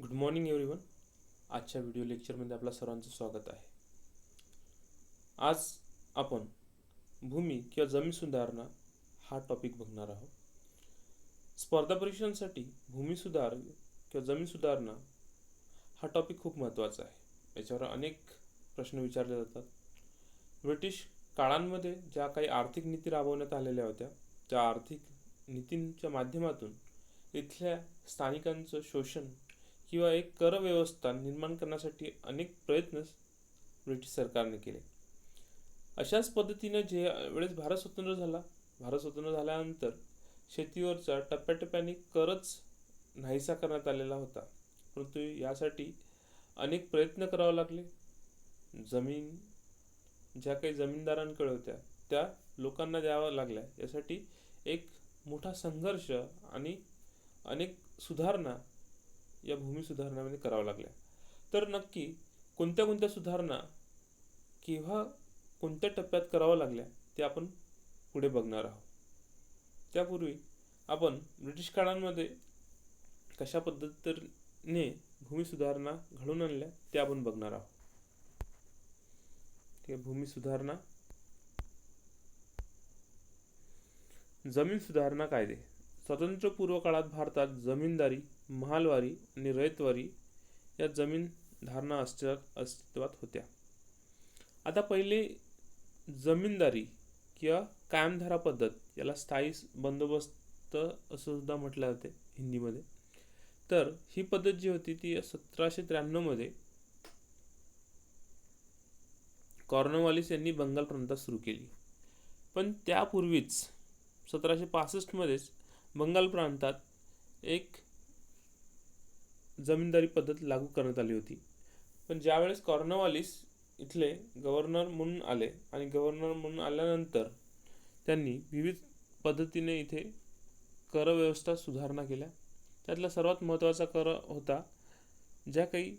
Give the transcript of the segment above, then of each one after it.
Good morning everyone. आजच्या video लेक्चरमध्ये आपल्या सर्वांचं स्वागत आहे. आज आपण भूमी किंवा जमीन सुधारणा हा टॉपिक बघणार आहोत. स्पर्धा परीक्षांसाठी भूमी सुधार किंवा जमीन सुधारणा हा टॉपिक खूप महत्त्वाचा आहे. याच्यावर अनेक प्रश्न विचारले जातात. ब्रिटिश काळांमध्ये ज्या काही आर्थिक नीती राबवण्यात आलेल्या होत्या, त्या आर्थिक नीतींच्या माध्यमातून इथल्या स्थानिकांचं शोषण किंवा एक कर व्यवस्था निर्माण करण्यासाठी अनेक प्रयत्न ब्रिटिश सरकारने केले. अशाच पद्धतीने वेळेस भारत स्वतंत्र झाल्यानंतर शेतीवरचा टप्प्याटप्प्याने करच नाहीसा करण्यात आलेला होता. परंतु यासाठी अनेक प्रयत्न करावे लागले. जमीन ज्या काही जमीनदारांकडे होत्या त्या लोकांना द्याव्या लागल्या. यासाठी एक मोठा संघर्ष आणि अनेक सुधारणा या भूमी सुधारणामध्ये करावं लागल्या. तर नक्की कोणत्या कोणत्या सुधारणा किंवा कोणत्या टप्प्यात करावं लागल्या ते आपण पुढे बघणार आहोत. त्यापूर्वी आपण ब्रिटिश काळांमध्ये कशा पद्धतीने भूमी सुधारणा घडवून आणल्या ते आपण बघणार आहोत. ठीक आहे. भूमी सुधारणा. जमीन सुधारणा कायदे. स्वातंत्र्यपूर्व काळात भारतात जमीनदारी, महालवारी आणि रयतवारी या जमीन धारणा अस्तित्वात होत्या. आता पहिले जमीनदारी किंवा कायमधारा पद्धत, याला स्थायी बंदोबस्त असं सुद्धा म्हटलं जाते हिंदीमध्ये. तर ही पद्धत जी होती ती 1793 मध्ये कॉर्नवॉलिस यांनी बंगाल प्रांतात सुरू केली. पण त्यापूर्वीच 1765 मध्येच बंगाल प्रांतात एक जमीनदारी पद्धत लागू करण्यात आली होती. पण ज्यावेळेस कॉर्नवॉलिस इथले गव्हर्नर म्हणून आले आणि गव्हर्नर म्हणून आल्यानंतर त्यांनी विविध पद्धतीने इथे कर व्यवस्था सुधारणा केल्या. त्यातला सर्वात महत्त्वाचा कर होता, ज्या काही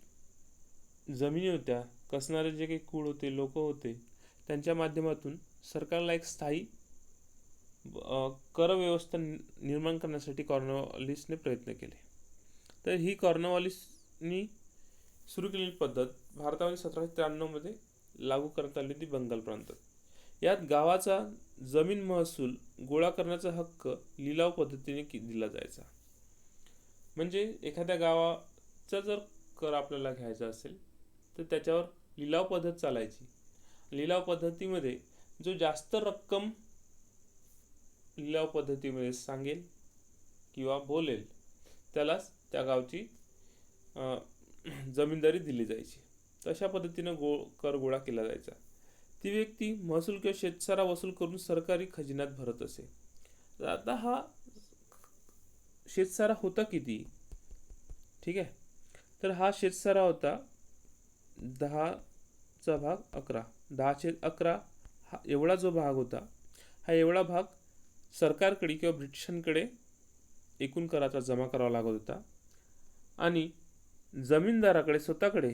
जमिनी होत्या, कसणारे जे काही कुळ होते, लोक होते, त्यांच्या माध्यमातून सरकारला एक स्थायी कर व्यवस्था निर्माण करण्यासाठी कॉर्नवॉलिसने प्रयत्न केले. तर ही कॉर्नवॉलिसनी सुरू केलेली पद्धत भारतामध्ये 1793 मध्ये लागू करण्यात आली होती बंगाल प्रांतात. यात गावाचा जमीन महसूल गोळा करण्याचा हक्क लिलाव पद्धतीने दिला जायचा. म्हणजे एखाद्या गावाचा जर कर आपल्याला घ्यायचा असेल तर त्याच्यावर लिलाव पद्धत चालायची. लिलाव पद्धतीमध्ये जो जास्त रक्कम लिलाव पद्धतीमध्ये सांगेल किंवा बोलेल त्यालाच त्या गावची जमीनदारी दिली जायची. तशा पद्धतीनं कर गोळा केला जायचा. ती व्यक्ती महसूल किंवा शेतसारा वसूल करून सरकारी खजिन्यात भरत असे. आता हा शेतसारा होता किती? ठीक आहे. तर हा शेतसारा होता 10/11. 10/11 हा एवढा जो भाग होता, हा एवढा भाग सरकारकडे किंवा ब्रिटिशांकडे एकूण कराचा जमा करावा लागत होता आणि जमीनदाराकडे स्वतःकडे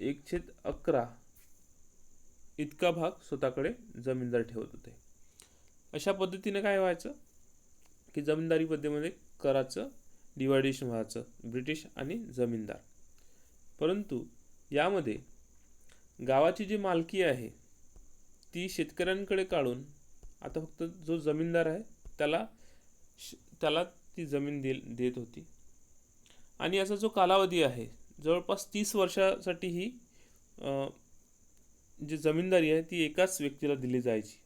1/11 इतका भाग स्वतःकडे जमीनदार ठेवत होते. अशा पद्धतीने काय व्हायचं की जमीनदारी पद्धतीमध्ये कराचं डिवायडेशन व्हायचं, ब्रिटिश आणि जमीनदार. परंतु यामध्ये गावाची जी मालकी आहे ती शेतकऱ्यांकडे काढून आता फक्त जो जमीनदार आहे त्याला ती जमीन देत होती. आणि याचा जो कालावधी आहे जवळपास 30 वर्षासाठी ही जी जमीनदारी आहे ती एकाच व्यक्तीला दिली जायची.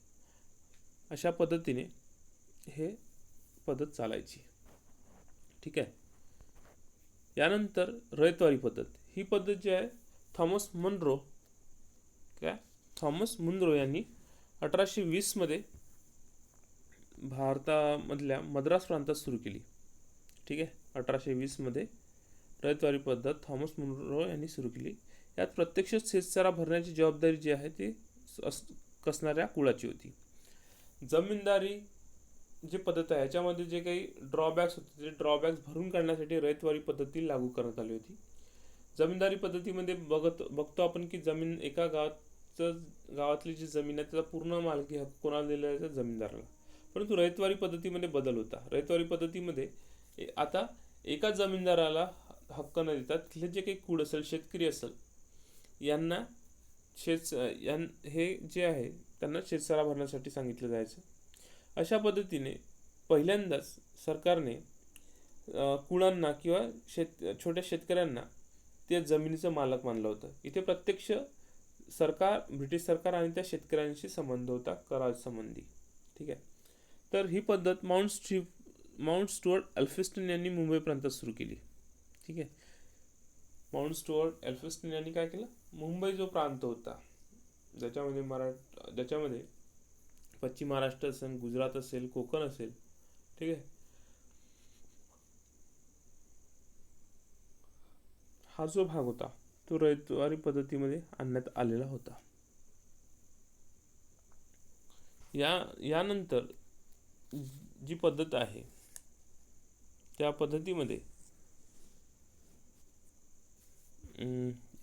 अशा पद्धतीने हे पद्धत चालायची. ठीक आहे. यानंतर रयतवारी पद्धत. ही पद्धत जी आहे थॉमस मुनरो यांनी 1820 मध्ये भारतामधल्या मद्रास प्रांतात सुरू केली. ठीक आहे. 1820 मध्ये रयतवारी पद्धत थॉमस मुनरो यांनी सुरू केली. यात प्रत्यक्ष शेतसारा भरण्याची जबाबदारी जी आहे ती कसणाऱ्या कुळाची होती. जमीनदारी जी पद्धत आहे याच्यामध्ये जे काही ड्रॉबॅक्स होते ते ड्रॉबॅक्स भरून काढण्यासाठी रयतवारी पद्धती लागू करण्यात आली होती. जमीनदारी पद्धतीमध्ये बघतो आपण की जमीन एका गावातली जी जमीन आहे त्याचा पूर्ण मालकी हक्क कोणाला दिला जायचा? जमीनदाराला. परंतु रयतवारी पद्धतीमध्ये बदल होता. रयतवारी पद्धतीमध्ये आता एका जमीनदाराला हक्क न देता तिथले जे काही कूड असेल, शेतकरी असेल, यांना हे जे आहे त्यांना शेतसारा भरण्यासाठी सांगितलं जायचं. अशा पद्धतीने पहिल्यांदाच सरकारने कुळांना किंवा छोट्या शेतकऱ्यांना त्या जमिनीचं मालक मानलं होतं. इथे प्रत्यक्ष ब्रिटिश सरकार आणि त्या शेतकऱ्यांशी संबंध होता, करार संबंधी. ठीक आहे. तर ही पद्धत माउंट स्टुअर्ट एल्फिन्स्टन यांनी मुंबई प्रांतात सुरू केली. ठीक आहे. माउंट स्टुअर्ट एल्फिन्स्टन यांनी काय केलं, मुंबई जो प्रांत होता ज्याच्यामध्ये पश्चिम महाराष्ट्र असेल, गुजरात असेल, कोकण असेल, ठीक आहे, हा जो भाग होता तो रयतवारी पद्धतीमध्ये आणण्यात आलेला होता. यानंतर जी पद्धत आहे त्या पद्धतीमध्ये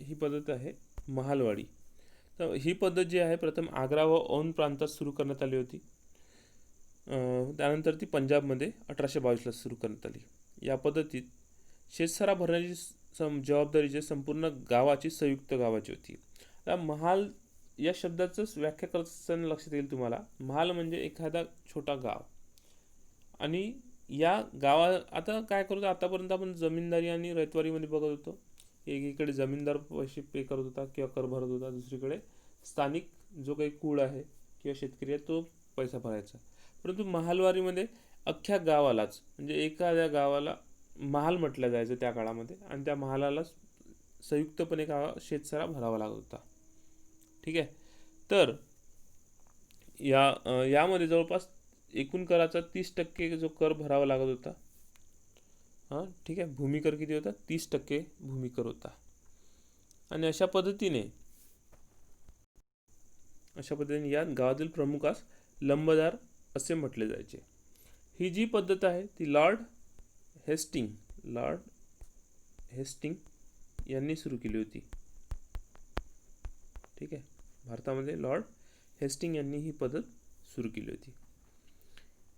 ही पद्धत आहे महालवाडी. तर ही पद्धत जी आहे प्रथम आग्रा व औंध प्रांतात सुरू करण्यात आली होती. त्यानंतर ती पंजाबमध्ये 1822ला सुरू करण्यात आली. या पद्धतीत शेतसारा भरण्याची जबाबदारी संपूर्ण गावाची, संयुक्त गावाची होती. आता महाल या शब्दाचंच व्याख्या करत असताना लक्षात येईल तुम्हाला, महाल म्हणजे एखादा छोटा गाव. आणि या आता काय करतो, आतापर्यंत आपण जमीनदारी आणि रयतवारीमध्ये बघत होतो. एकीकडे जमीनदार पैसे पे करत होता किंवा कर भरत होता, दुसरीकडे स्थानिक जो काही कुळ आहे किंवा शेतकरी आहे तो पैसा भरायचा. परंतु महालवारीमध्ये अख्ख्या गावालाच, म्हणजे एखाद्या गावाला महाल म्हटलं जायचं त्या काळामध्ये, आणि त्या महालाला संयुक्तपणे शेतसारा भरावा लागत होता. ठीक आहे. तर यामध्ये जवळपास एकूण कराचा 30% जो कर भरावा लागत होता. ठीक आहे. भूमिकर किती होता, 30% भूमिकर होता. आणि अशा पद्धतीने या गावातील प्रमुखास लंबदार असे म्हटले जायचे. ही जी पद्धत आहे ती लॉर्ड हेस्टिंग यांनी सुरू केली होती. ठीक आहे. भारतामध्ये लॉर्ड हेस्टिंग यांनी ही पद्धत सुरू केली होती.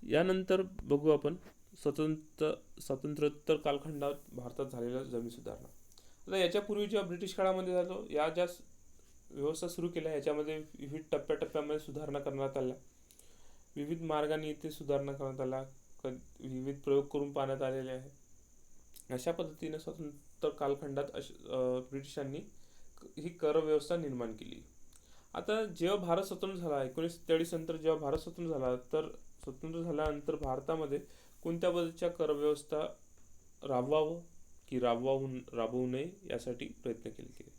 यानंतर बघू आपण स्वातंत्र्योत्तर कालखंडात भारतात झालेल्या जमीन सुधारणा. आता याच्यापूर्वी जेव्हा ब्रिटिश काळामध्ये झालो, या ज्या व्यवस्था सुरू केल्या याच्यामध्ये विविध टप्प्याटप्प्यामध्ये सुधारणा करण्यात आल्या, विविध मार्गाने इथे सुधारणा करण्यात आल्या, विविध प्रयोग करून पाहण्यात आलेले आहे. अशा पद्धतीने स्वातंत्र्य कालखंडात ब्रिटिशांनी ही कर व्यवस्था निर्माण केली. आता जेव्हा भारत स्वतंत्र झाला, 1947 नंतर जेव्हा भारत स्वतंत्र झाला, तर स्वतंत्र झाल्यानंतर भारतामध्ये कोणत्या पद्धतीच्या कर व्यवस्था राबवावं की राबवू नये यासाठी प्रयत्न केले गेले.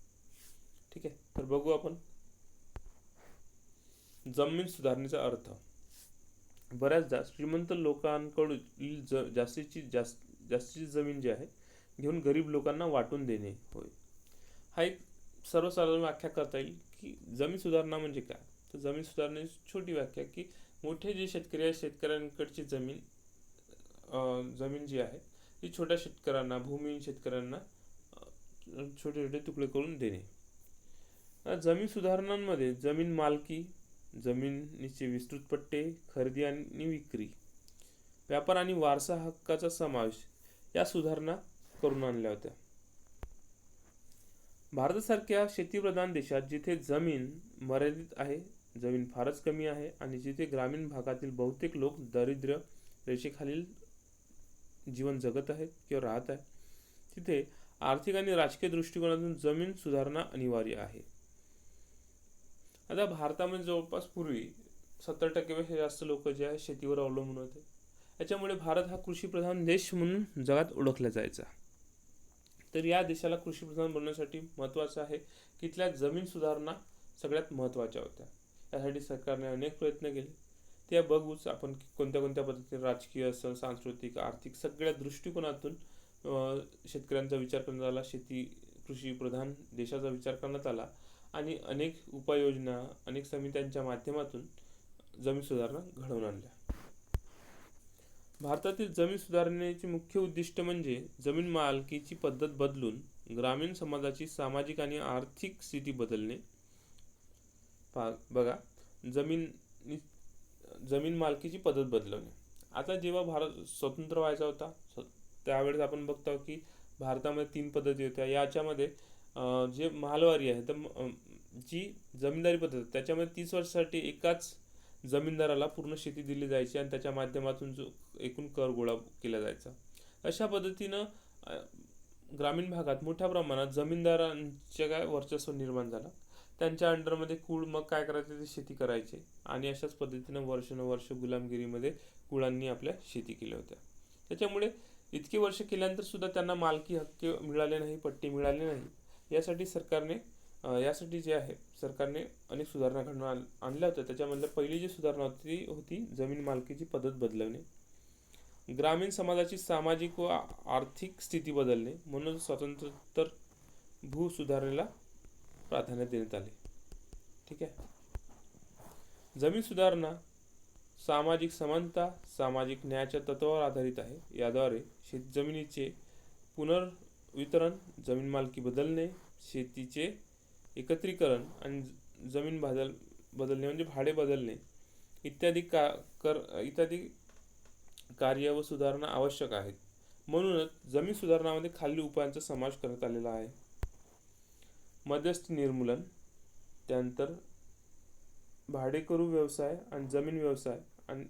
ठीक आहे. तर बघू आपण जमीन सुधारणेचा अर्थ. बऱ्याचदा श्रीमंत लोकांकडून जास्तीची जमीन जी आहे घेऊन गरीब लोकांना वाटून देणे होय. हा एक सर्वसाधारण व्याख्या करता येईल की जमीन सुधारणा म्हणजे काय. तर जमीन सुधारण्याची छोटी व्याख्या की मोठे जे शेतकरी आहेत, शेतकऱ्यांकडची जमीन जी आहे ती छोट्या शेतकऱ्यांना, भूमिहीन शेतकऱ्यांना छोटे छोटे तुकडे करून देणे. जमीन सुधारणांमध्ये जमीन मालकी, जमिनीचे विस्तृत पट्टे, खरेदी आणि विक्री, व्यापार आणि वारसा हक्काचा समावेश या सुधारणा करून आणल्या होत्या. भारतासारख्या शेतीप्रधान देशात जिथे जमीन मर्यादित आहे, जमीन फारच कमी आहे आणि जिथे ग्रामीण भागातील बहुतेक लोक दारिद्र्य रेषेखालील जीवन जगत आहेत किंवा राहत आहेत, तिथे आर्थिक आणि राजकीय दृष्टिकोनातून जमीन सुधारणा अनिवार्य आहे. आता भारतामध्ये जवळपास पूर्वी 70%पेक्षा जास्त लोक जे आहे शेतीवर अवलंबून होते. याच्यामुळे भारत हा कृषीप्रधान देश म्हणून जगात ओळखला जायचा. तर या देशाला कृषीप्रधान बनवण्यासाठी महत्त्वाचं आहे की इथल्या जमीन सुधारणा सगळ्यात महत्त्वाच्या होत्या. यासाठी सरकारने अनेक प्रयत्न केले. ते बघूच आपण कोणत्या कोणत्या पद्धतीने राजकीय असेल, सांस्कृतिक, आर्थिक सगळ्या दृष्टिकोनातून शेतकऱ्यांचा विचार करण्यात आला, कृषी प्रधान देशाचा विचार करण्यात आला आणि अनेक उपाययोजना, अनेक समित्यांच्या माध्यमातून जमीन सुधारणा घडवून आणल्या. भारतातील जमीन सुधारणेचे मुख्य उद्दिष्ट म्हणजे जमीन मालकीची पद्धत बदलून ग्रामीण समाजाची सामाजिक आणि आर्थिक स्थिती बदलणे. बघा, जमीन मालकीची पद्धत बदलवणे. आता जेव्हा भारत स्वतंत्र व्हायचा होता, त्यावेळेस आपण बघतो की भारतामध्ये 3 पद्धती होत्या. याच्यामध्ये जे महालवारी आहे तर जी जमीनदारी पद्धत त्याच्यामध्ये 30 वर्षासाठी एकाच जमीनदाराला पूर्ण शेती दिली जायची आणि त्याच्या माध्यमातून जो एकूण कर गोळा केला जायचा. अशा पद्धतीनं ग्रामीण भागात मोठ्या प्रमाणात जमीनदारांचे काय वर्चस्व निर्माण झालं. त्यांच्या अंडरमध्ये कुळ मग काय करायचे ते शेती करायचे आणि अशाच पद्धतीनं वर्षानुवर्ष गुलामगिरीमध्ये कुळांनी आपल्या शेती केल्या होत्या. त्याच्यामुळे इतके वर्ष केल्यानंतर सुद्धा त्यांना मालकी हक्क मिळाले नाही, पट्टे मिळाले नाही. यासाठी जे आहे सरकारने अनेक सुधारणा घडवून आणल्या होत्या. त्याच्यामधल्या पहिली जी सुधारणा होती जमीन मालकीची पद्धत बदलवणे, ग्रामीण समाजाची सामाजिक व आर्थिक स्थिती बदलणे, म्हणून स्वातंत्र्योत्तर भू सुधारणेला प्राधान्य देण्यात आले. ठीक आहे. जमीन सुधारणा सामाजिक समानता, सामाजिक न्यायाच्या तत्वावर आधारित आहे. याद्वारे शेतजमिनीचे पुनर्वितरण, जमीन मालकी बदलणे, शेतीचे एकत्रीकरण आणि जमीन बदलणे म्हणजे भाडे बदलणे इत्यादी कार्य व सुधारणा आवश्यक आहेत. म्हणूनच जमीन सुधारणामध्ये खालील उपायांचा समावेश करण्यात आलेला आहे. मध्यस्थी निर्मूलन, त्यानंतर भाडेकरू व्यवसाय आणि जमीन व्यवसाय आणि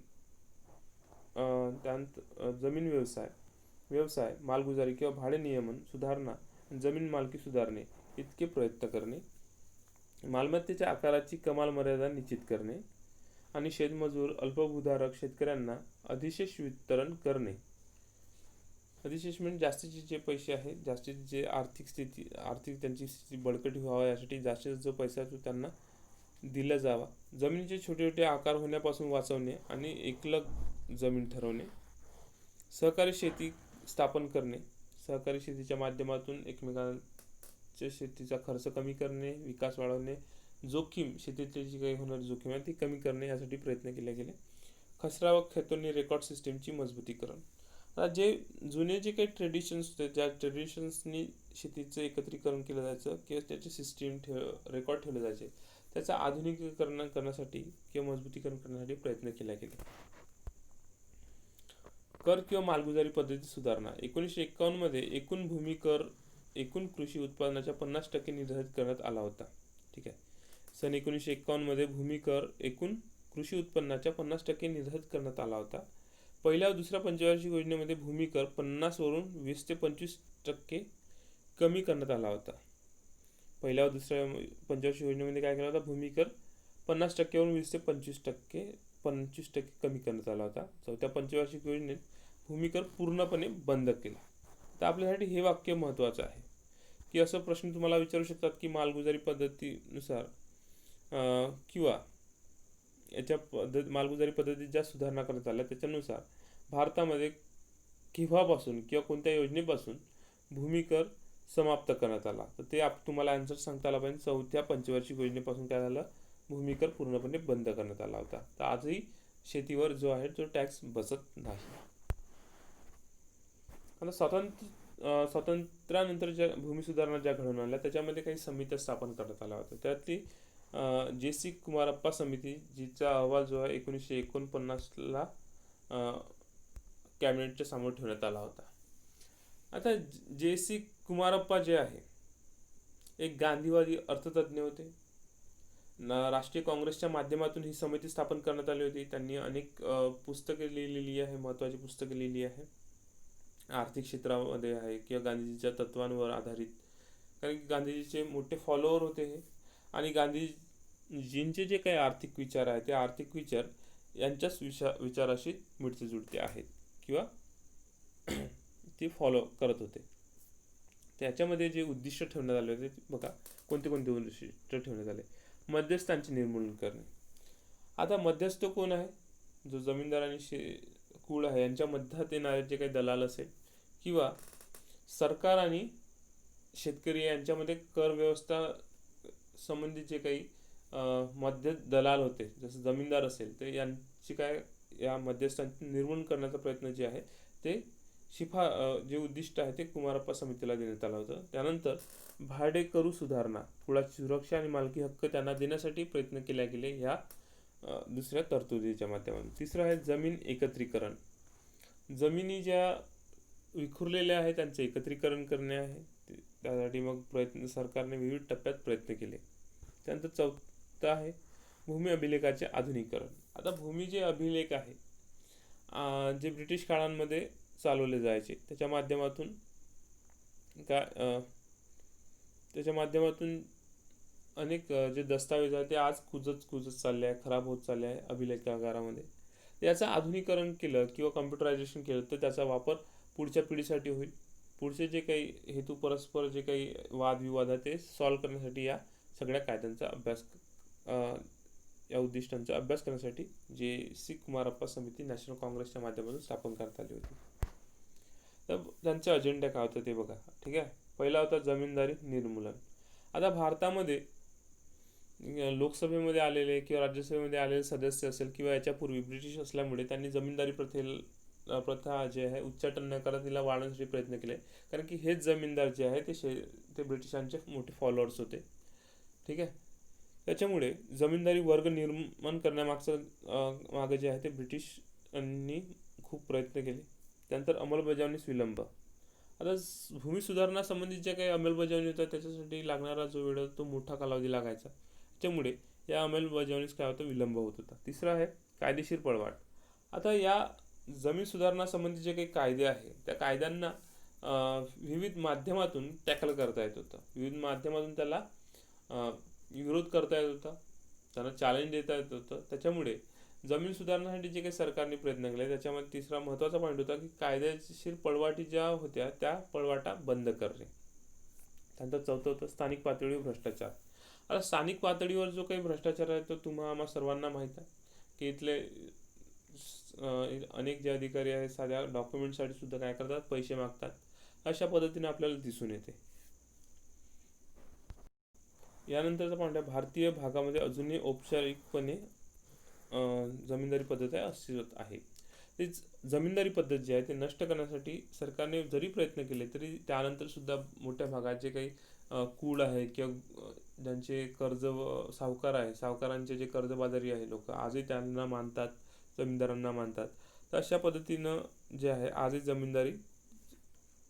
त्यानंतर जमीन व्यवसाय मालगुजारी किंवा भाडे नियमन सुधारणा, जमीन मालकी सुधारणे इतके प्रयत्न करणे, मालमत्तेच्या आकाराची कमाल मर्यादा निश्चित करणे आणि शेतमजूर अल्पभूधारक शेतकऱ्यांना अधिशेष वितरण करणे. अधिशेष म्हणजे जास्तीचे जे पैसे आहेत, जास्तीत जे आर्थिक त्यांची स्थिती बळकटी व्हावा यासाठी जास्तीत जो पैसा तो त्यांना दिला जावा. जमिनीचे छोटे छोटे आकार होण्यापासून वाचवणे आणि एकलग जमीन ठरवणे. सहकारी शेती स्थापन करणे, सहकारी शेतीच्या माध्यमातून एकमेकांच्या शेतीचा खर्च कमी करणे, विकास वाढवणे, जोखीम शेतीची जी काही होणारी जोखीम आहे ती कमी करणे यासाठी प्रयत्न केले गेले. खसरा व खेतोनी रेकॉर्ड सिस्टीमची मजबूतीकरण. आता जे जुने जे काही ट्रेडिशन्स होते, ज्या ट्रेडिशन्सनी शेतीचं एकत्रीकरण केलं जायचं किंवा त्याचे सिस्टीम रेकॉर्ड ठेवले जायचे, त्याचं आधुनिकीकरण करण्यासाठी किंवा मजबूतीकरण करण्यासाठी प्रयत्न केले गेले. कर किंवा मालगुजारी पद्धती सुधारणा. 1951 मध्ये एकूण भूमी कर एकूण कृषी उत्पादनाच्या 50% निर्धारित करण्यात आला होता. ठीक आहे. सन 1951 मध्ये भूमी कर एकूण कृषी उत्पन्नाच्या 50% निर्धारित करण्यात आला होता. पहिल्या व दुसऱ्या पंचवार्षिक योजनेमध्ये भूमी कर 50 वरून 20 ते 25% कमी करण्यात आला होता. पहिल्या व दुसऱ्या पंचवार्षिक योजनेमध्ये काय केला होता, भूमी कर 50% वरून 20 ते 25% कमी करण्यात आला होता. चौथ्या पंचवार्षिक योजनेत भूमी कर पूर्णपणे बंद केला. तर आपल्यासाठी हे वाक्य महत्त्वाचं आहे की असं प्रश्न तुम्हाला विचारू शकतात की मालगुजारी पद्धतीनुसार किंवा मालगुजारी पद्धतीत ज्या सुधारणा करण्यात आल्या त्याच्यानुसार भारतामध्ये केव्हापासून किंवा कोणत्या योजनेपासून भूमी कर समाप्त करण्यात आला. तर ते तुम्हाला आन्सर सांगता आला पाहिजे. चौथ्या पंचवार्षिक योजनेपासून काय झालं, भूमी कर पूर्णपणे बंद करण्यात आला होता. तर आजही शेतीवर जो आहे तो टॅक्स बसत नाही. आता स्वातंत्र्यानंतर ज्या भूमी सुधारणा ज्या घडवून आणल्या त्याच्यामध्ये काही समित्या स्थापन करण्यात आल्या होत्या. त्यातली जे.सी. कुमारप्पा समिती, जिचा अहवाल जो आहे 1949ला कॅबिनेटच्या समोर ठेवण्यात आला होता. आता जे.सी. कुमारप्पा जे आहे एक गांधीवादी अर्थतज्ञ होते. राष्ट्रीय काँग्रेसच्या माध्यमातून ही समिती स्थापन करण्यात आली होती. त्यांनी अनेक पुस्तके लिहिलेली आहे, महत्त्वाची पुस्तके लिहिली आहे आर्थिक क्षेत्रामध्ये आहे किंवा गांधीजीच्या तत्वांवर आधारित. कारण की गांधीजीचे मोठे फॉलोअर होते हे आणि गांधीजींचे जे काही आर्थिक विचार आहे ते आर्थिक विचार यांच्याच विचाराशी मिळते जुळते आहेत किंवा ते फॉलो करत होते. त्याच्यामध्ये जे उद्दिष्ट ठेवण्यात आले होते बघा, कोणते उद्दिष्ट ठेवण्यात आले. मध्यस्थांचे निर्मूलन करणे. आता मध्यस्थ कोण आहे, जो जमीनदार आणि कुळ आहे यांच्या मध्यात येणारे जे काही दलाल असेल किंवा सरकार आणि शेतकरी यांच्यामध्ये कर व्यवस्था संबंधित जे काही मध्य दलाल होते, जसं जमीनदार असेल तर यांची काय या मध्यस्थांचे निर्मूलन करण्याचा प्रयत्न जे आहे ते जे उद्दिष्ट आहे ते कुमारप्पा समितीला देण्यात आलं होतं. त्यानंतर भाडेकरू सुधारणा, कुळाची सुरक्षा आणि मालकी हक्क त्यांना देण्यासाठी प्रयत्न केले गेले ह्या दुसऱ्या तरतुदीच्या माध्यमातून. तिसरं आहे जमीन एकत्रीकरण. जमिनी ज्या विखुरलेले आहे त्यांचे एकत्रीकरण करणे आहे. त्यासाठी मग सरकारने विविध टप्प्यात प्रयत्न केले. त्यानंतर चौथं आहे भूमी अभिलेखाचे आधुनिकीकरण. आता भूमी जे अभिलेख आहे जे ब्रिटिश काळांमध्ये चालवले जायचे त्याच्या माध्यमातून अनेक जे दस्तावेज आहे ते आज कुजत चालले आहे, खराब होत चालले आहे अभिलेखागारामध्ये. याचं आधुनिकीकरण केलं किंवा कम्प्युटरायझेशन केलं तर त्याचा वापर पुढच्या पिढीसाठी होईल. पुढचे जे काही हेतू परस्पर जे काही वादविवाद आहे ते सॉल्व्ह करण्यासाठी या सगळ्या कायद्यांचा अभ्यास या उद्दिष्टांचा अभ्यास करण्यासाठी जे सी कुमारप्पा समिती नॅशनल काँग्रेसच्या माध्यमातून स्थापन करण्यात आली होती. तर त्यांचे अजेंडा काय होतं ते बघा. ठीक आहे. पहिला होता जमीनदारी निर्मूलन. आता भारतामध्ये लोकसभेमध्ये आलेले किंवा राज्यसभेमध्ये आलेले सदस्य असेल किंवा याच्यापूर्वी ब्रिटिश असल्यामुळे त्यांनी जमीनदारी प्रथा जे आहे उच्चाटन न करता तिला वाढवण्यासाठी प्रयत्न केले. कारण की हेच जमीनदार जे आहे ते ब्रिटिशांचे मोठे फॉलोअर्स होते. ठीक आहे. त्याच्यामुळे जमीनदारी वर्ग निर्माण करण्यामागे जे आहे ते ब्रिटिशांनी खूप प्रयत्न केले. त्यानंतर अंमलबजावणीस विलंब. आता भूमी सुधारणा संबंधित ज्या काही अंमलबजावणी होत्या त्याच्यासाठी लागणारा जो वेळ तो मोठा कालावधी लागायचा. त्यामुळे या अंमलबजावणीस काय होतं विलंब होत होता. तिसरा आहे कायदेशीर पळवाट. आता या जमीन सुधारणा संबंधी जे काही कायदे आहे त्या कायद्यांना विविध माध्यमातून टॅकल करता येत होतं. विविध माध्यमातून त्याला विरोध करता येत होता, त्यांना चॅलेंज देता येत होतं. त्याच्यामुळे जमीन सुधारण्यासाठी जे काही सरकारने प्रयत्न केले त्याच्यामध्ये तिसरा महत्त्वाचा पॉईंट होता की कायदेशीर पळवाटी ज्या होत्या त्या पळवाटा बंद करणे. त्यानंतर चौथं होतं स्थानिक पातळीवर भ्रष्टाचार. आता स्थानिक पातळीवर जो काही भ्रष्टाचार आहे तो आम्हा सर्वांना माहीत आहे की इथले अनेक जे अधिकारी आहेत साध्या डॉक्युमेंटसाठी सुद्धा काय करतात पैसे मागतात. अशा पद्धतीने आपल्याला दिसून येते. यानंतरचा पॉईंट आहे भारतीय भागामध्ये अजूनही औपचारिकपणे जमीनदारी पद्धत आहे अस्तित्वात आहे. तेच जमीनदारी पद्धत जी आहे ते नष्ट करण्यासाठी सरकारने जरी प्रयत्न केले तरी त्यानंतर सुद्धा मोठ्या भागात जे काही कूड आहे किंवा ज्यांचे कर्ज सावकार आहे सावकारांचे जे कर्जबाजारी आहे लोक आजही त्यांना मानतात, जमीनदारांना मानतात. तर अशा पद्धतीनं जे आहे आजही जमीनदारी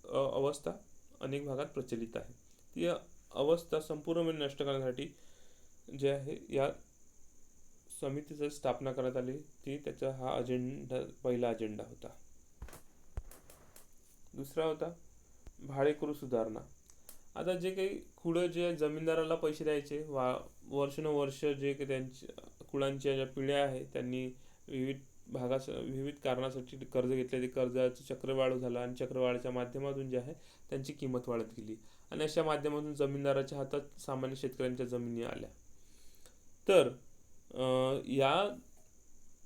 अवस्था अनेक भागात प्रचलित आहे. ती अवस्था संपूर्णपणे नष्ट करण्यासाठी जे आहे या समितीची स्थापना करण्यात आली. त्याचा हा पहिला अजेंडा होता. दुसरा होता भाडेकरू सुधारणा. आता जे काही खुडं जे जमीनदाराला पैसे द्यायचे वर्षानुवर्ष जे काही त्यांच्या कुळांच्या ज्या पिढ्या आहे त्यांनी विविध कारणासाठी कर्ज घेतले. ते कर्जाचं चक्रवाढ झालं आणि चक्रवाढीच्या माध्यमातून जे आहे त्यांची किंमत वाढत गेली आणि अशा माध्यमातून जमीनदाराच्या हातात सामान्य शेतकऱ्यांच्या जमिनी आल्या. तर या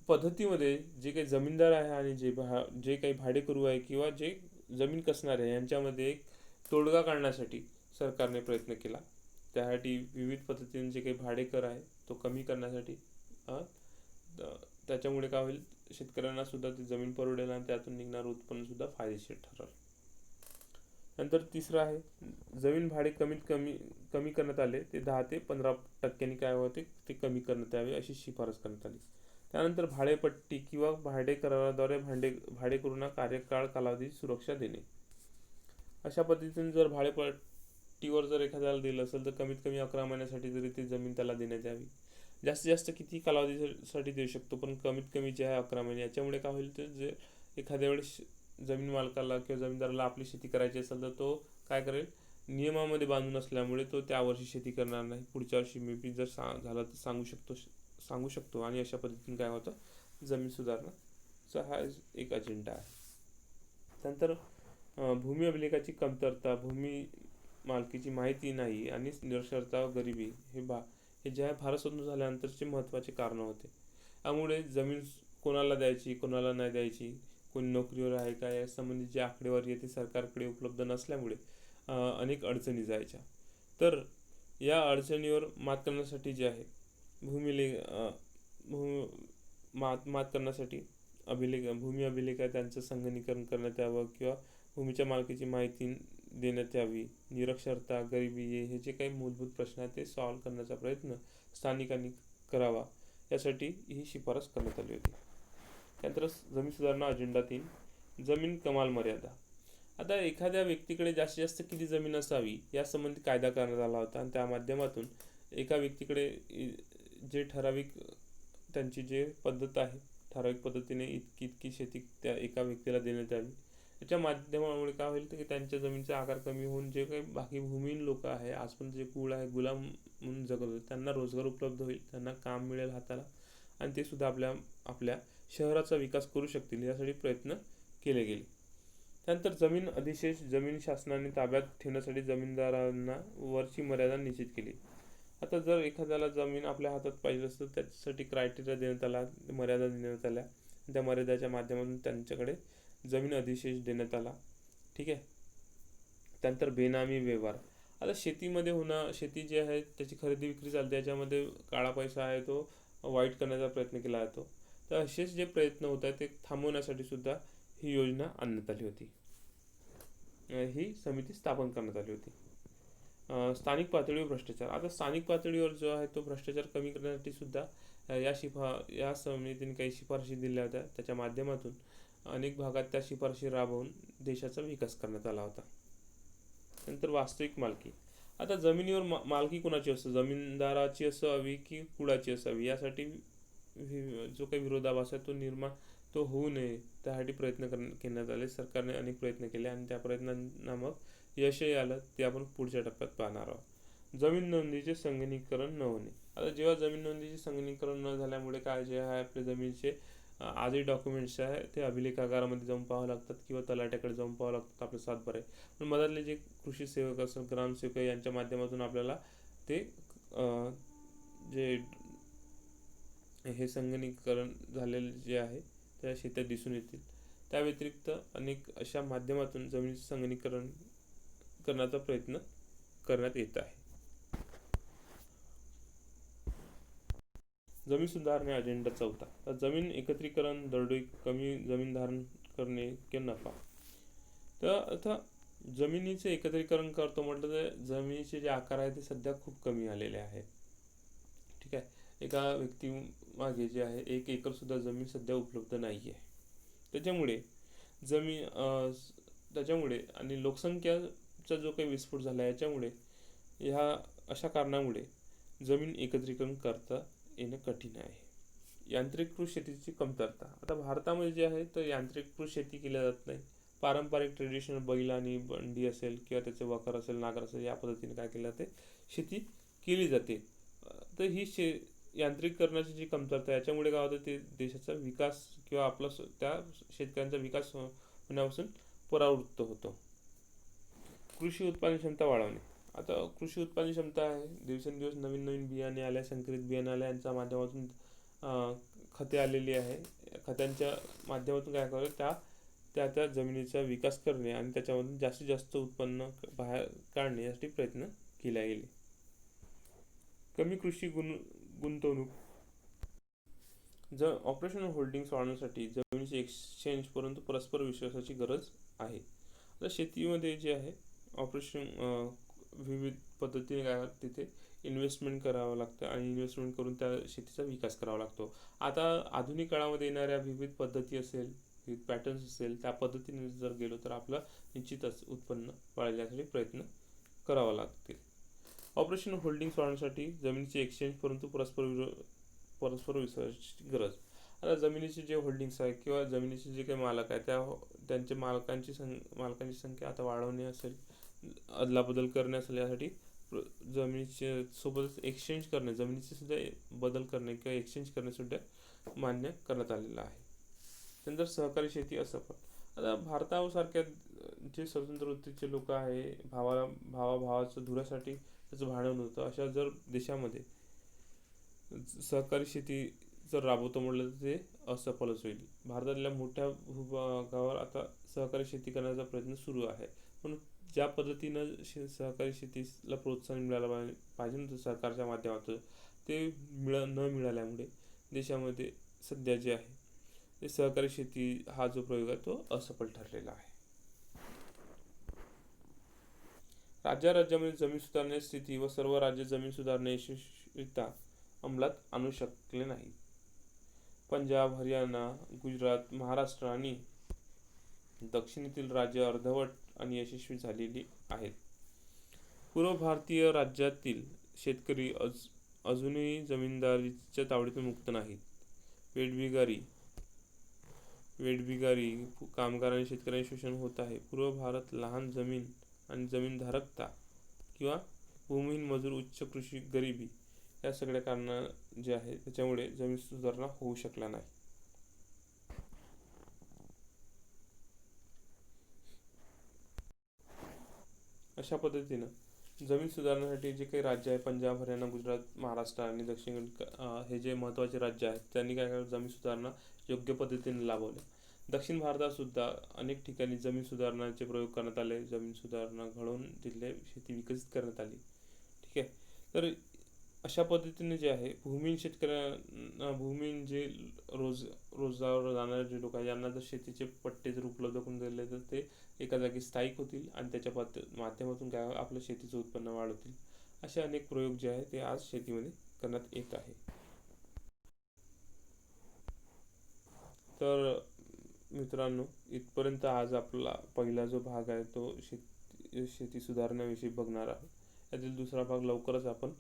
पद्धतीमध्ये जे काही जमीनदार आहे आणि जे काही भाडेकरू आहे किंवा जे जमीन कसणारे आहे यांच्यामध्ये एक तोडगा काढण्यासाठी सरकारने प्रयत्न केला. त्यासाठी विविध पद्धतीने जे काही भाडेकर आहे तो कमी करण्यासाठी त्याच्यामुळे काय होईल शेतकऱ्यांना सुद्धा ती जमीन परवडेल आणि त्यातून निघणारं उत्पन्न सुद्धा फायदेशीर ठरेल. नंतर तिसरं आहे जमीन भाडे कमी करण्यात आले. ते 10 ते 15% काय होते ते कमी करण्यात यावे अशी शिफारस करण्यात आली. त्यानंतर भाडेपट्टी किंवा भाडे कराराद्वारे भाडेकरूंना कार्यकाळ कालावधी सुरक्षा देणे. अशा पद्धतीने जर भाडेपट्टीवर जर एखाद्याला दिलं असेल तर कमीत कमी 11 महिन्यासाठी जरी ती जमीन त्याला देण्यात यावी. जास्तीत जास्त किती कालावधीसाठी देऊ शकतो पण कमीत कमी जे आहे 11 महिने. याच्यामुळे काय होईल तर जे एखाद्या वेळेस जमीन मालकाला किंवा जमीनदाराला आपली शेती करायची असेल तर तो काय करेल नियमामध्ये बांधून असल्यामुळे तो त्या वर्षी शेती करणार नाही. पुढच्या वर्षी मे बी जर झालं तर सांगू शकतो आणि अशा पद्धतीने काय होतं जमीन सुधारणाचा हा एक अजेंडा आहे. त्यानंतर भूमी अभिलेखाची कमतरता, भूमी मालकीची माहिती नाही आणि निरक्षरता, गरिबी हे जे आहे भारत स्वतंत्र झाल्यानंतरचे महत्त्वाचे कारणं होते. त्यामुळे जमीन कोणाला द्यायची कोणाला नाही द्यायची, कोणी नोकरीवर आहे का या संबंधित जी आकडेवारी आहे ती सरकारकडे उपलब्ध नसल्यामुळे अनेक अडचणी जायच्या. तर या अडचणीवर मात करण्यासाठी जे आहे मात करण्यासाठी भूमी अभिलेख आहे त्यांचं संगणकीकरण करण्यात यावं किंवा भूमीच्या मालकीची माहिती देण्यात यावी. निरक्षरता, गरिबी हे जे काही मूलभूत प्रश्न आहेत ते सॉल्व्ह करण्याचा प्रयत्न स्थानिकांनी करावा यासाठी ही शिफारस करण्यात आली होती. त्यानंतर जमीन सुधारणा अजेंडा 3 जमीन कमाल मर्यादा. आता एखाद्या व्यक्तीकडे जास्तीत जास्त किती जमीन असावी यासंबंधी कायदा करण्यात आला होता आणि त्या माध्यमातून एका व्यक्तीकडे जे ठराविक त्यांची जे पद्धत आहे, ठराविक पद्धतीने इतकी इतकी शेती त्या एका व्यक्तीला देण्यात यावी. याच्या माध्यमामुळे काय होईल तर की त्यांच्या जमिनीचा आकार कमी होऊन जे काही बाकी भूमिहीन लोक आहे, आजपर्यंत जे कुळ आहे गुलाम म्हणून जगत होते, त्यांना रोजगार उपलब्ध होईल, त्यांना काम मिळेल हाताला आणि ते सुद्धा आपल्या आपल्या शहराचा विकास करू शकतील यासाठी प्रयत्न केले गेले. त्यानंतर जमीन अधिशेष जमीन शासनाने ताब्यात ठेवण्यासाठी जमीनदारांना वरची मर्यादा निश्चित केली. आता जर एखाद्याला जमीन आपल्या हातात पाहिजे असतं त्याच्यासाठी क्रायटेरिया देण्यात आला, मर्यादा देण्यात आल्या. त्या मर्यादेच्या माध्यमातून त्यांच्याकडे जमीन अधिशेष देण्यात आला. ठीक आहे. त्यानंतर बेनामी व्यवहार. आता शेतीमध्ये होणं, शेती जी आहे त्याची खरेदी विक्री चालते, त्याच्यामध्ये काळा पैसा आहे तो वाईट करण्याचा प्रयत्न केला जातो. तर असेच जे प्रयत्न होत आहेत ते थांबवण्यासाठी सुद्धा ही योजना आणण्यात आली होती, ही समिती स्थापन करण्यात आली होती. स्थानिक पातळीवर भ्रष्टाचार. आता स्थानिक पातळीवर जो आहे तो भ्रष्टाचार कमी करण्यासाठी सुद्धा या समितीने काही शिफारशी दिल्या होत्या. त्याच्या माध्यमातून अनेक भागात त्या शिफारशी राबवून देशाचा विकास करण्यात आला होता. नंतर वास्तविक मालकी. आता जमिनीवर मालकी कोणाची असते, जमीनदाराची असावी की कुळाची असावी, यासाठी जो काही विरोधाभास आहे तो होऊ नये त्यासाठी प्रयत्न करण्यात आले. सरकारने अनेक प्रयत्न केले आणि त्या प्रयत्नांना मग यशही आलं, ते आपण पुढच्या टप्प्यात पाहणार आहोत. जमीन नोंदीचे संगणकीकरण न होणे. आता जेव्हा जमीन नोंदीचे संगणकीकरण न झाल्यामुळे काय जे आहे आपल्या जमिनीचे आजही डॉक्युमेंट्स आहे ते अभिलेखागारामध्ये जाऊन पाहावं लागतात किंवा तलाट्याकडे जाऊन पाहावं लागतात आपले सातबारे. पण मधातले जे कृषी सेवक असतात, ग्रामसेवक यांच्या माध्यमातून आपल्याला ते जे हे संगणकीकरण झालेले जे आहे त्या शेतात दिसून येतील. त्या व्यतिरिक्त अनेक अशा माध्यमातून जमिनीचे संगणकीकरण करण्याचा प्रयत्न करण्यात येत आहे. जमीन सुधारणे अजेंडा 4. तर जमीन एकत्रीकरण, दरडोई कमी जमीन धारण करणे किंवा नफा. तर आता जमिनीचे एकत्रीकरण करतो म्हटलं तर जमिनीचे जे आकार आहे ते सध्या खूप कमी आलेले आहेत. ठीक आहे. एका व्यक्ती मागे जे आहे 1 एकर सुद्धा जमीन सध्या उपलब्ध नाही आहे. त्याच्यामुळे आणि लोकसंख्याचा जो काही विस्फोट झाला याच्यामुळे ह्या अशा कारणामुळे जमीन एकत्रीकरण करता येणं कठीण आहे. यांत्रिकीकृत शेतीची कमतरता. आता भारतामध्ये जे आहे तर यांत्रिकीकृत शेती केली जात नाही. पारंपरिक ट्रेडिशनल बैल आणि बंडी असेल किंवा त्याचे वखर असेल, नांगर असेल, या पद्धतीने काय केलं जाते शेती केली जाते. तर ही यांत्रिकीकरणाची जी कमतरता आहे याच्यामुळे काय होतं ते देशाचा विकास किंवा आपला त्या शेतकऱ्यांचा विकास होण्यापासून परावृत्त होतो. कृषी उत्पादन क्षमता वाढवणे. आता कृषी उत्पादन क्षमता आहे, दिवसेंदिवस नवीन नवीन बियाणे आल्या, संकरित बियाणे आल्या, यांच्या माध्यमातून खते आलेली आहे. खतांच्या माध्यमातून काय करावं त्या जमिनीचा विकास करणे आणि त्याच्यामधून जास्तीत जास्त उत्पन्न बाहेर काढणे यासाठी प्रयत्न केले गेले. कमी कृषी गुंतवणूक. ऑपरेशनल होल्डिंग्स वाढवण्यासाठी जमिनीचे एक्सचेंज परंतु परस्पर विश्वासाची गरज आहे. आता शेतीमध्ये जे आहे ऑपरेशन विविध पद्धतीने काय तिथे इन्व्हेस्टमेंट करावं लागतं आणि इन्व्हेस्टमेंट करून त्या शेतीचा विकास करावा लागतो. आता आधुनिक काळामध्ये येणाऱ्या विविध पद्धती असेल, विविध पॅटर्न्स असेल, त्या पद्धतीने जर गेलो तर आपलं निश्चितच उत्पन्न वाढवण्यासाठी प्रयत्न करावा लागतील. ऑपरेशन होल्डिंग्स वाढवण्यासाठी जमिनीचे एक्सचेंज परंतु परस्पर विश्वासाची गरज. आता जमिनीचे जे होल्डिंग्स आहे किंवा जमिनीचे जे काही मालक आहे त्यांच्या मालकांची संख्या आता वाढवणे असेल, अदलाबदल करणे असेल, यासाठी जमिनीचे सोबतच एक्सचेंज करणे, जमिनीचे सुद्धा बदल करणे किंवा एक्सचेंज करणे सुद्धा मान्य करण्यात आलेलं आहे. त्यानंतर सहकारी शेती असफल. आता भारतासारख्या जे स्वतंत्र वृत्तीचे लोक आहे, भावाचं धुऱ्यासाठी त्याचं भांडण होतं, अशा जर देशामध्ये सहकारी शेती जर राबवतो म्हटलं तर ते असफलच होईल. भारतातल्या मोठ्या भूभागावर आता सहकारी शेती करण्याचा प्रयत्न सुरू आहे, पण ज्या पद्धतीनं सहकारी शेतीला प्रोत्साहन मिळालं पाहिजे नव्हतं सरकारच्या माध्यमातून, ते न मिळाल्यामुळे देशामध्ये सध्या जे आहे ते सहकारी शेती हा जो प्रयोग आहे तो असफल ठरलेला आहे. राज्यामध्ये जमीन सुधारणे स्थिती व सर्व राज्य जमीन सुधारणे यशस्वीरित्या अंमलात आणू शकले नाही. पंजाब, हरियाणा, गुजरात, महाराष्ट्र आणि दक्षिणेतील राज्य अर्धवट आणि यशस्वी झालेली आहेत. पूर्व भारतीय राज्यातील शेतकरी अजूनही जमीनदारीच्या तावडीतून मुक्त नाहीत. वेठबिगारी वेठबिगारी कामगार आणि शेतकऱ्यांचे शोषण होत आहे. पूर्व भारत लहान जमीन आणि जमीनधारकता किंवा भूमिहीन मजूर, उच्च कृषी गरिबी या सगळ्या कारणं जे आहे त्याच्यामुळे जमीन सुधारणा होऊ शकला नाही. अशा पद्धतीनं जमीन सुधारण्यासाठी जे काही राज्य आहे, पंजाब, हरियाणा, गुजरात, महाराष्ट्र आणि दक्षिण हे जे महत्त्वाचे राज्य आहेत त्यांनी काय केलं, जमीन सुधारणा योग्य पद्धतीने लाभवल्या. दक्षिण भारतात सुद्धा अनेक ठिकाणी जमीन सुधारणाचे प्रयोग करण्यात आले. जमीन सुधारणा घडवून तिथले शेती विकसित करण्यात आली. ठीक आहे. तर अशा पद्धतीने जे आहे भूमिहीन शेतकऱ्यांना, भूमिहीन जे रोजावर जाणारे जे लोक आहेत यांना जर शेतीचे पट्टे जर उपलब्ध करून दिले तर ते एका जागी स्थायिक होतील आणि त्याच्या माध्यमातून काय आपलं शेतीचं उत्पन्न वाढवतील. असे अनेक प्रयोग जे आहे ते आज शेतीमध्ये करण्यात येत आहे. तर मित्रांनो, इथपर्यंत आज आपला पहिला जो भाग आहे तो शेती सुधारण्याविषयी बघणार आहोत. यातील दुसरा भाग लवकरच आपण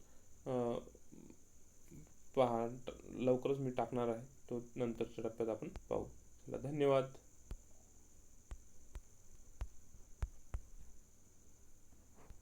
लवकरच मी टाकणार आहे. तो नंतरच्या टप्प्यात आपण पाहू. चला, धन्यवाद.